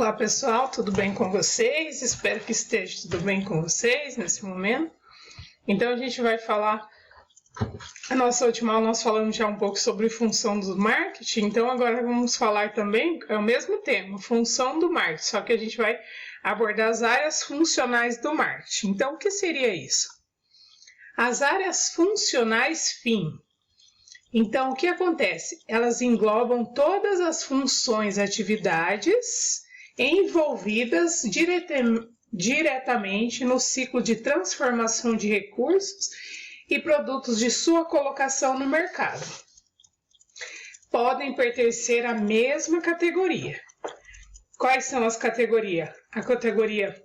Olá pessoal, tudo bem com vocês? Espero que esteja tudo bem com vocês nesse momento. Então a gente vai falar, a nossa última aula nós falamos já um pouco sobre função do marketing, então agora vamos falar também, é o mesmo tema, função do marketing, só que a gente vai abordar as áreas funcionais do marketing. Então o que seria isso? As áreas funcionais fim. Então, o que acontece? Elas englobam todas as funções e atividades envolvidas diretamente no ciclo de transformação de recursos e produtos de sua colocação no mercado. Podem pertencer à mesma categoria. Quais são as categorias? A categoria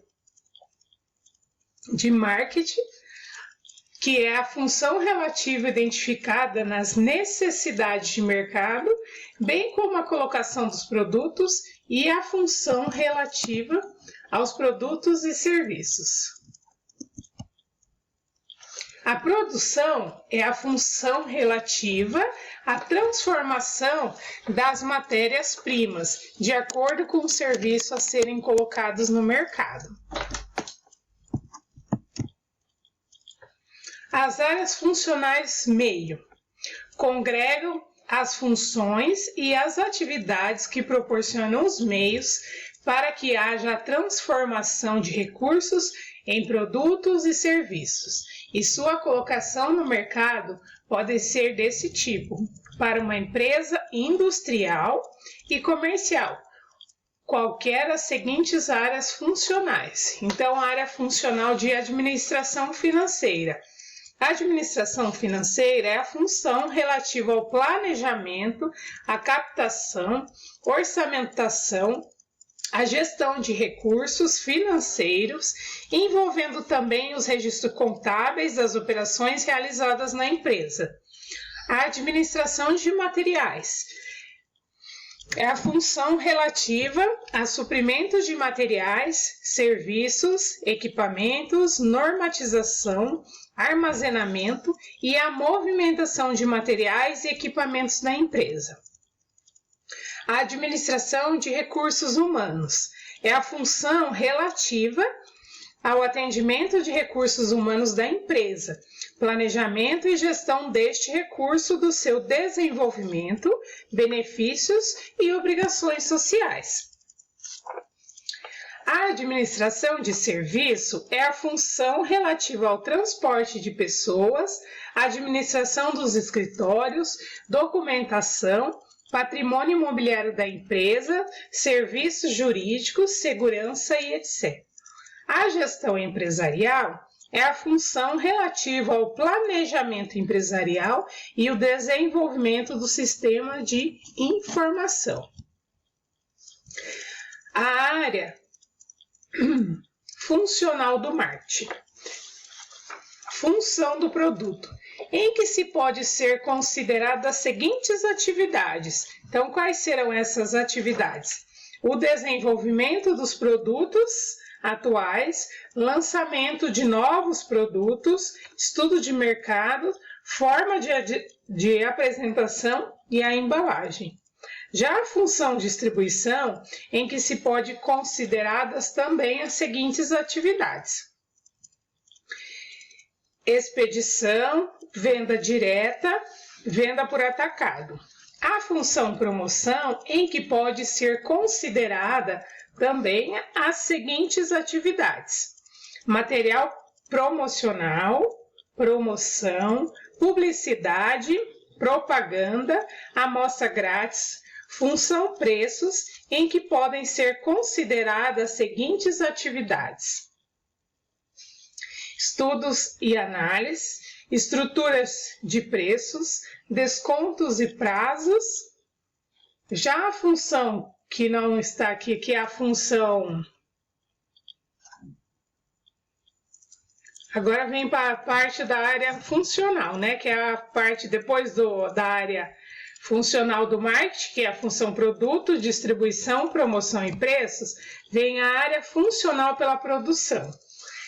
de marketing, que é a função relativa identificada nas necessidades de mercado, bem como a colocação dos produtos e a função relativa aos produtos e serviços. A produção é a função relativa à transformação das matérias-primas, de acordo com o serviço a serem colocados no mercado. As áreas funcionais meio congregam as funções e as atividades que proporcionam os meios para que haja a transformação de recursos em produtos e serviços, e sua colocação no mercado pode ser desse tipo, para uma empresa industrial e comercial, qualquer das seguintes áreas funcionais. Então, a área funcional de administração financeira. A administração financeira é a função relativa ao planejamento, à captação, orçamentação, à gestão de recursos financeiros, envolvendo também os registros contábeis das operações realizadas na empresa. A administração de materiais é a função relativa a suprimentos de materiais, serviços, equipamentos, normatização, armazenamento e a movimentação de materiais e equipamentos da empresa. A administração de recursos humanos é a função relativa ao atendimento de recursos humanos da empresa, planejamento e gestão deste recurso, do seu desenvolvimento, benefícios e obrigações sociais. A administração de serviço é a função relativa ao transporte de pessoas, administração dos escritórios, documentação, patrimônio imobiliário da empresa, serviços jurídicos, segurança e etc. A gestão empresarial é a função relativa ao planejamento empresarial e o desenvolvimento do sistema de informação. A área funcional do marketing. Função do produto, em que se pode ser considerada as seguintes atividades. Então, quais serão essas atividades? O desenvolvimento dos produtos atuais, lançamento de novos produtos, estudo de mercado, forma de apresentação e a embalagem. Já a função distribuição, em que se pode consideradas também as seguintes atividades: expedição, venda direta, venda por atacado. A função promoção, em que pode ser considerada também as seguintes atividades: material promocional, promoção, publicidade, propaganda, amostra grátis. Função preços, em que podem ser consideradas as seguintes atividades: estudos e análise, estruturas de preços, descontos e prazos. Já a função que não está aqui, que é a função... Agora vem para a parte da área funcional, né? Que é a parte depois da área funcional do marketing, que é a função produto, distribuição, promoção e preços, vem a área funcional pela produção.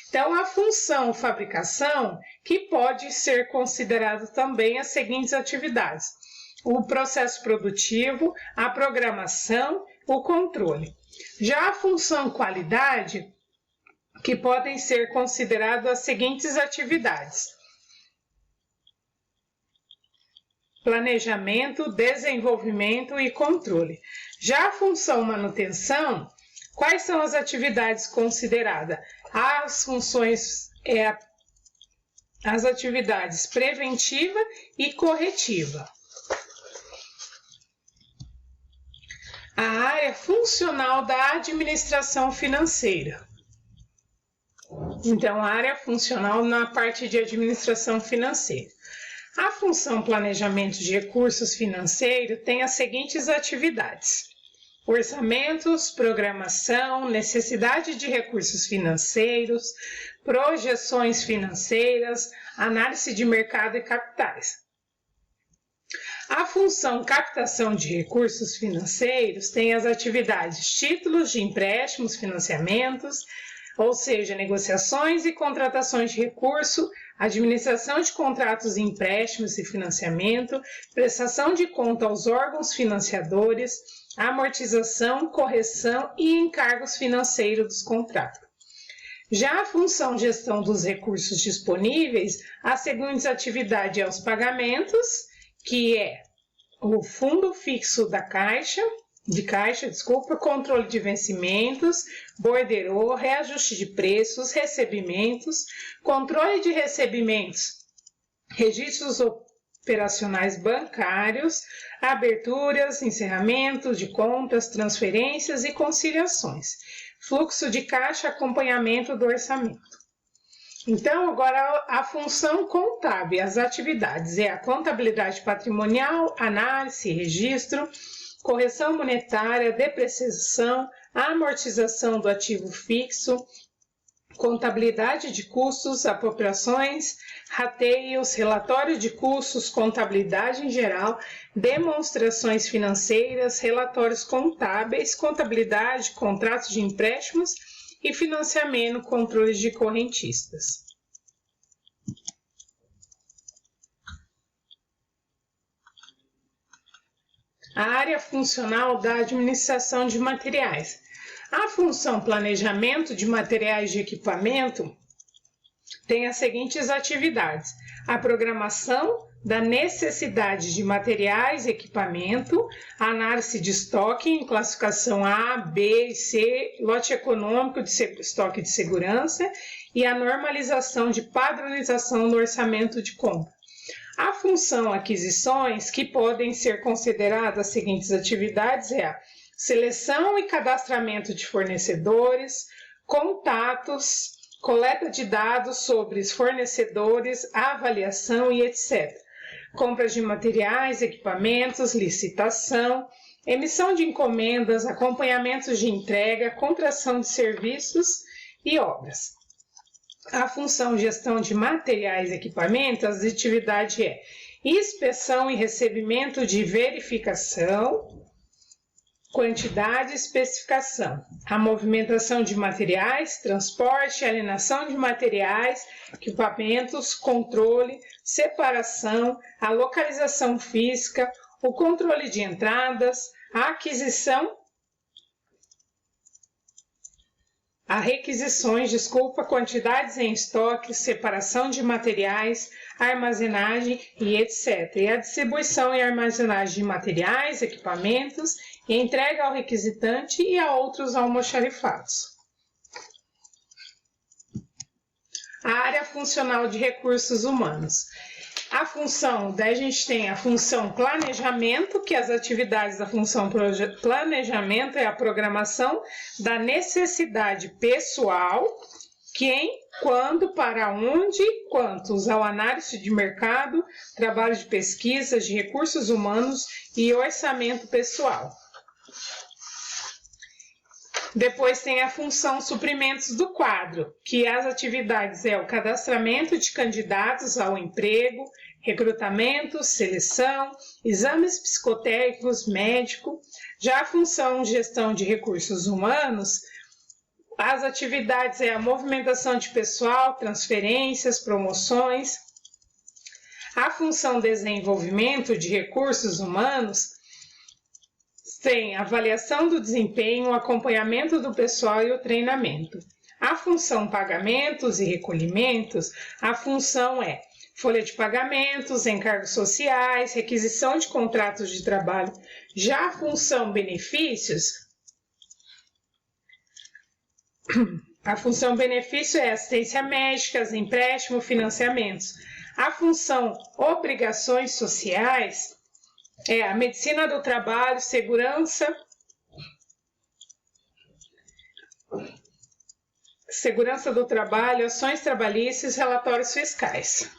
Então, a função fabricação, que pode ser considerada também as seguintes atividades: o processo produtivo, a programação, o controle. Já a função qualidade, que podem ser consideradas as seguintes atividades: planejamento, desenvolvimento e controle. Já a função manutenção, quais são as atividades consideradas? As atividades preventiva e corretiva. A área funcional da administração financeira. Então, a área funcional na parte de administração financeira. A função planejamento de recursos financeiros tem as seguintes atividades: orçamentos, programação, necessidade de recursos financeiros, projeções financeiras, análise de mercado e capitais. A função captação de recursos financeiros tem as atividades títulos de empréstimos, financiamentos, ou seja, negociações e contratações de recurso, administração de contratos de empréstimos e financiamento, prestação de conta aos órgãos financiadores, amortização, correção e encargos financeiros dos contratos. Já a função gestão dos recursos disponíveis, as seguintes atividades são os pagamentos, que é o fundo fixo de caixa, controle de vencimentos, borderô, reajuste de preços, recebimentos, controle de recebimentos, registros operacionais bancários, aberturas, encerramentos de contas, transferências e conciliações, fluxo de caixa, acompanhamento do orçamento. Então, agora a função contábil, as atividades é a contabilidade patrimonial, análise, registro, correção monetária, depreciação, amortização do ativo fixo, contabilidade de custos, apropriações, rateios, relatório de custos, contabilidade em geral, demonstrações financeiras, relatórios contábeis, contabilidade, contratos de empréstimos e financiamento, controle de correntistas. A área funcional da administração de materiais. A função planejamento de materiais de equipamento tem as seguintes atividades: a programação da necessidade de materiais e equipamento, a análise de estoque em classificação A, B e C, lote econômico de estoque de segurança e a normalização de padronização do orçamento de compra. A função aquisições, que podem ser consideradas as seguintes atividades, é a seleção e cadastramento de fornecedores, contatos, coleta de dados sobre os fornecedores, avaliação e etc. Compras de materiais, equipamentos, licitação, emissão de encomendas, acompanhamentos de entrega, contratação de serviços e obras. A função gestão de materiais e equipamentos, as atividades é inspeção e recebimento de verificação, quantidade e especificação, a movimentação de materiais, transporte, alienação de materiais, equipamentos, controle, separação, a localização física, o controle de entradas, a aquisição, a requisições, quantidades em estoque, separação de materiais, armazenagem e etc. E a distribuição e armazenagem de materiais, equipamentos, e entrega ao requisitante e a outros almoxarifados. A área funcional de recursos humanos. A função, daí a gente tem a função planejamento, que as atividades da função planejamento é a programação da necessidade pessoal, quem, quando, para onde, quantos, ao análise de mercado, trabalho de pesquisa, de recursos humanos e orçamento pessoal. Depois tem a função suprimentos do quadro, que as atividades é o cadastramento de candidatos ao emprego, recrutamento, seleção, exames psicotécnicos, médico. Já a função gestão de recursos humanos, as atividades é a movimentação de pessoal, transferências, promoções. A função desenvolvimento de recursos humanos tem avaliação do desempenho, o acompanhamento do pessoal e o treinamento. A função pagamentos e recolhimentos, a função é folha de pagamentos, encargos sociais, requisição de contratos de trabalho. Já a função benefícios, a função benefício é assistência médica, empréstimo, financiamentos. A função obrigações sociais é a medicina do trabalho, segurança do trabalho, ações trabalhistas e relatórios fiscais.